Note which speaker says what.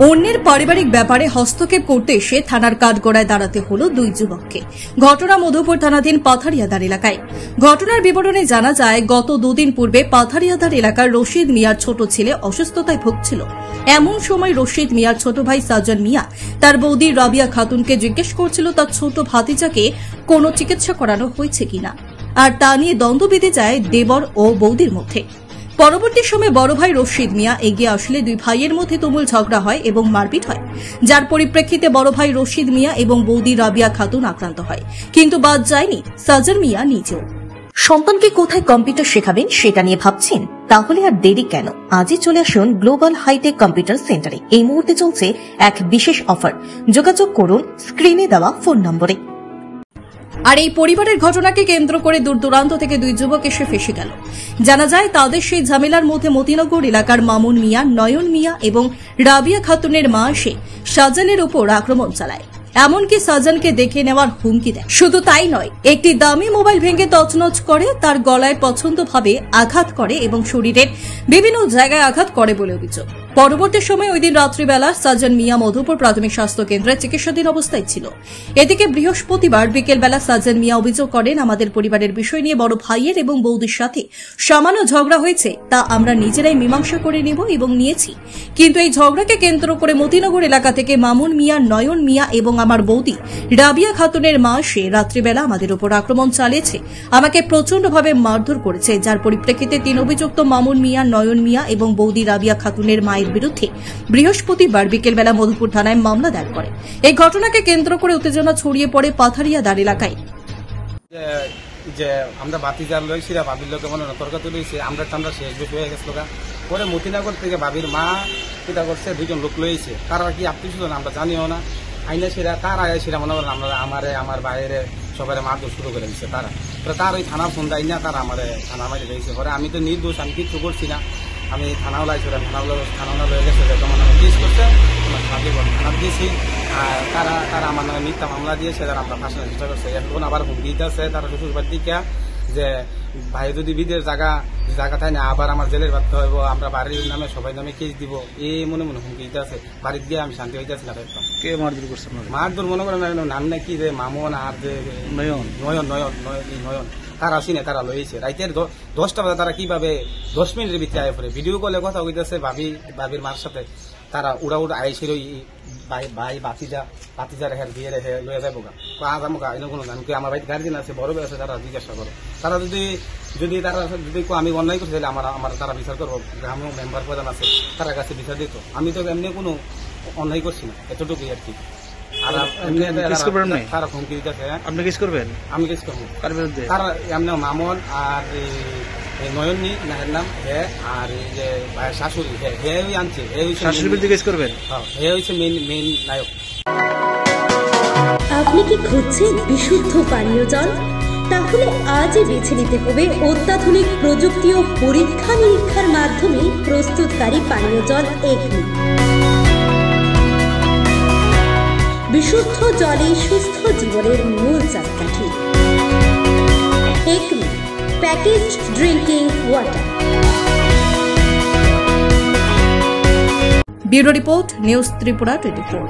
Speaker 1: অন্যের পারিবারিক ব্যাপারে হস্তক্ষেপ করতে এসে থানার কাঠগড়ায় দাঁড়াতে হল দুই যুবককে। ঘটনা মধুপুর থানাধীন পাথারিয়াদার এলাকায়। ঘটনার বিবরণে জানা যায়, গত দুদিন পূর্বে পাথারিয়াদার এলাকার রশিদ মিয়ার ছোট ছেলে অসুস্থতায় ভুগছিল। এমন সময় রশিদ মিয়ার ছোট ভাই সাজন মিয়া তার বৌদি রাবিয়া খাতুনকে জিজ্ঞেস করছিল তার ছোট ভাতিজাকে কোনো চিকিৎসা করানো হয়েছে কিনা, আর তা নিয়ে দ্বন্দ্ব বেঁধে যায় দেবর ও বৌদির মধ্যে। পরবর্তী সময়ে বড় ভাই রশিদ মিয়া এগিয়ে আসলে দুই ভাইয়ের মধ্যে তুমুল ঝগড়া হয় এবং মারপিট হয়, যার পরিপ্রেক্ষিতে বড় ভাই রশিদ মিয়া এবং বৌদি রাবিয়া খাতুন আক্রান্ত হয়। কিন্তু বাদ যায়নি সাজন মিয়া নিজেও।
Speaker 2: সন্তানকে কোথায় কম্পিউটার শেখাবেন সেটা নিয়ে ভাবছেন? তাহলে আর দেরি কেন? আজই চলে আসুন গ্লোবাল হাইটেক কম্পিউটার সেন্টারে। এই মুহূর্তে চলছে এক বিশেষ অফার। যোগাযোগ করুন স্ক্রিনে দেওয়া ফোন নম্বরে।
Speaker 1: আর এই পরিবারের ঘটনাকে কেন্দ্র করে দূর দূরান্ত থেকে দুই যুবক এসে ফেসে গেল। জানা যায়, তাদের সেই ঝামেলার মধ্যে মতিনগর এলাকার মামুন মিয়া, নয়ন মিয়া এবং রাবিয়া খাতুনের মা এসে সাজানের উপর আক্রমণ চালায়, এমনকি সাজানকে দেখে নেওয়ার হুমকি দেয়। শুধু তাই নয়, একটি দামি মোবাইল ভেঙে তছনছ করে, তার গলায় পছন্দভাবে আঘাত করে এবং শরীরের বিভিন্ন জায়গায় আঘাত করে বলে অভিযোগ। পরবর্তী সময় ওই দিন রাত্রিবেলা সাজন মিয়া মধুপুর প্রাথমিক স্বাস্থ্য কেন্দ্রে চিকিৎসাধীন অবস্থায় ছিল। এদিকে বৃহস্পতিবার বিকেলবেলা সাজন মিয়া অভিযোগ করেন, আমাদের পরিবারের বিষয় নিয়ে বড় ভাইয়ের এবং বৌদির সাথে সামান্য ঝগড়া হয়েছে, তা আমরা নিজেরাই মীমাংসা করে নেব এবং নিয়েছি। কিন্তু এই ঝগড়াকে কেন্দ্র করে মতিনগর এলাকা থেকে মামুন মিয়া, নয়ন মিয়া এবং আমার বৌদি রাবিয়া খাতুনের মা সে রাত্রিবেলা আমাদের উপর আক্রমণ চালিয়েছে, আমাকে প্রচণ্ডভাবে মারধর করেছে, যার পরিপ্রেক্ষিতে তিন অভিযুক্ত মামুন মিয়া, নয়ন মিয়া এবং বৌদি রাবিয়া খাতুনের মায়ের বিরুদ্ধে বৃহস্পতিবার বিকেলবেলা মধুপুর থানায় মামলা দায়ের করে। এই ঘটনাকে কেন্দ্র করে উত্তেজনা ছড়িয়ে পড়ে পাথারিয়াদার এলাকায়।
Speaker 3: যে আমরা বাতিজার লইছি ভাবির লোকে মনে তর্ক তুলেছি, আমরা শেষ বেশি হয়ে গেছিল। পরে মতিনগর থেকে ভাবির মা কিতা করছে, দুইজন লোক লইছে, তারা কি আত্মীয় ছিল আমরা জানিও না। আইনা সেরা তার আয় সেরা মনে করেন আমরা আমার বাইরে সবাই মারধর শুরু করে দিচ্ছে। তার ওই থানা ফোন দেয় না, তারা আমার থানা মারি রয়েছে। পরে আমি তো নির্দোষ, আমি কিচ্ছু করছি না। আমি থানাও লাইছিলাম, থানাও লয়ে গেছে, তোমার নামে কেস করছে, তোমার থানা দিয়েছি। আর তারা আমার নামে মিথ্যা মামলা দিয়েছে, তারা আমরা ফাঁসানোর চেষ্টা করছে। এখন আবার হুমকি দিতেছে তারা শ্বশুরবাড়ি দিকে যে ভাই যদি বিদের জায়গা থাকে না, আবার আমার জেলের বাধ্য হইব, আমরা বাড়ির নামে সবাই নামে কেস দিব, এই মনে হুমকি দিতেছে। বাড়িতে গিয়ে আমি শান্তি হইতেছি না। কে মারধর করছে? মারধর মনে করেন নাম নাকি যে মামুন আর যে নয়ন তারা আসি না, তারা লইছে। রাইতের 10টা বাজে তারা কিভাবে 10 মিনিটের ভিতরে আয় পড়ে ভিডিও কলে কথা হইতেছে ভাবির মার সাথে। তারা উড়া আইসির ভাই বাতিজা রেখে দিয়ে রেখে লয়ে যাবো গা আজ আমাকে এনে কোনো জানি আমার বাড়িতে গার্জেন আছে, বড় আছে, তারা জিজ্ঞাসা করো। তারা যদি আমি অন্যায় করছি তাহলে আমার তারা বিচার করবো। গ্রামেও মেম্বার প্রধান আছে, তারা কাছে বিচার দিত। আমি তো এমনি কোনো অন্যায় করছি না, এতটুকুই আর কি। তারা হুমকি দিতেছে। আপনি কেস করবেন? আমি কেস করবো। তার বিরুদ্ধে তারা এমনি মামুন আর নয়নী নাহের নাম হে, আর এই যে শাশুড়ি হে আনছে, শাশুড়ির বিরুদ্ধে কেস করবেন। হে হচ্ছে মেইন নায়ক।
Speaker 4: আপনি কি খুঁজছেন বিশুদ্ধ পানীয় জল? তাহলে আজই বেছে নিতে হবে অত্যাধুনিক প্রযুক্তি ও পরীক্ষা নিরীক্ষার মাধ্যমে প্রস্তুতকারী পানীয় জল একমি। বিশুদ্ধ জলে সুস্থ জীবনের মূল চাকাঠি। Acme packaged drinking water.
Speaker 1: Bureau report, news Tripura 24।